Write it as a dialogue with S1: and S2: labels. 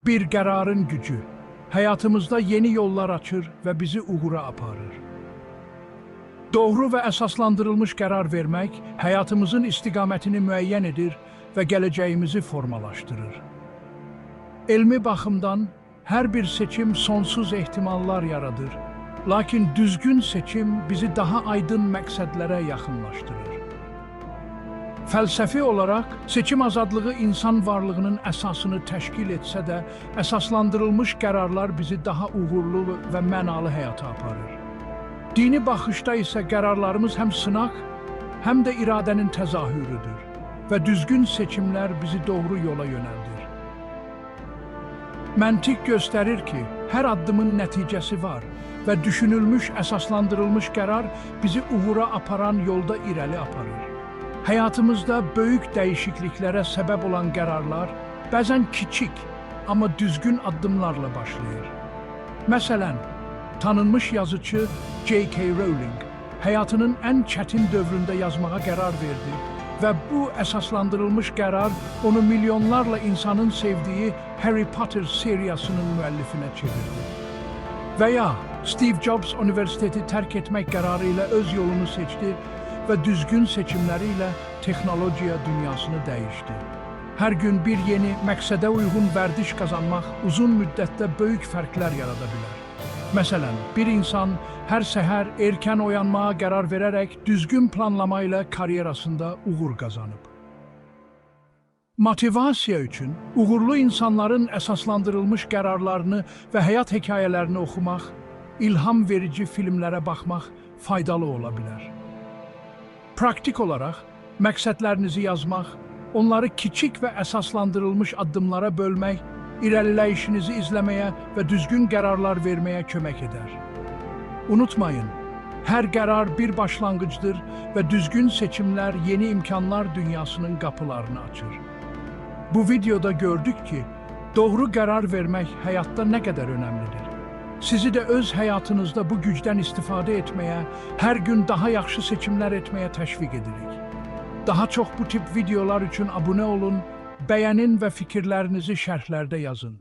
S1: Bir qərarın gücü həyatımızda yeni yollar açır və bizi uğura aparır. Doğru və əsaslandırılmış qərar vermək həyatımızın istiqamətini müəyyən edir və gələcəyimizi formalaşdırır. Elmi baxımdan hər bir seçim sonsuz ehtimallar yaradır, lakin düzgün seçim bizi daha aydın məqsədlərə yaxınlaşdırır. Fəlsəfi olaraq seçim azadlığı insan varlığının əsasını təşkil etsə də, əsaslandırılmış qərarlar bizi daha uğurlu və mənalı həyata aparır. Dini baxışda isə qərarlarımız həm sınaq, həm də iradənin təzahürüdür və düzgün seçimlər bizi doğru yola yönəldir. Məntiq göstərir ki, hər addımın nəticəsi var və düşünülmüş, əsaslandırılmış qərar bizi uğura aparan yolda irəli aparır. Həyatımızda böyük dəyişikliklərə səbəb olan qərarlar bəzən kiçik, amma düzgün addımlarla başlayır. Məsələn, tanınmış yazıcı J.K. Rowling həyatının ən çətin dövründə yazmağa qərar verdi və bu əsaslandırılmış qərar onu milyonlarla insanın sevdiyi Harry Potter seriyasının müəllifinə çevirdi. Və ya Steve Jobs universiteti tərk etmək qərarı ilə öz yolunu seçdi və düzgün seçimləri ilə texnologiya dünyasını dəyişdi. Hər gün bir yeni, məqsədə uyğun vərdiş qazanmaq uzun müddətdə böyük fərqlər yarada bilər. Məsələn, bir insan hər səhər erkən oyanmağa qərar verərək düzgün planlama ilə karyerasında uğur qazanıb. Motivasiya üçün uğurlu insanların əsaslandırılmış qərarlarını və həyat hekayələrini oxumaq, ilham verici filmlərə baxmaq faydalı ola bilər. Praktik olaraq məqsədlərinizi yazmaq, onları kiçik və əsaslandırılmış addımlara bölmək, irəliləyişinizi izləməyə və düzgün qərarlar verməyə kömək edər. Unutmayın, hər qərar bir başlanğıcdır və düzgün seçimlər yeni imkanlar dünyasının qapılarını açır. Bu videoda gördük ki, doğru qərar vermək həyatda nə qədər önəmlidir. Sizi də öz həyatınızda bu gücdən istifadə etməyə, hər gün daha yaxşı seçimlər etməyə təşviq edirik. Daha çox bu tip videolar üçün abunə olun, bəyənin və fikirlərinizi şərhlərdə yazın.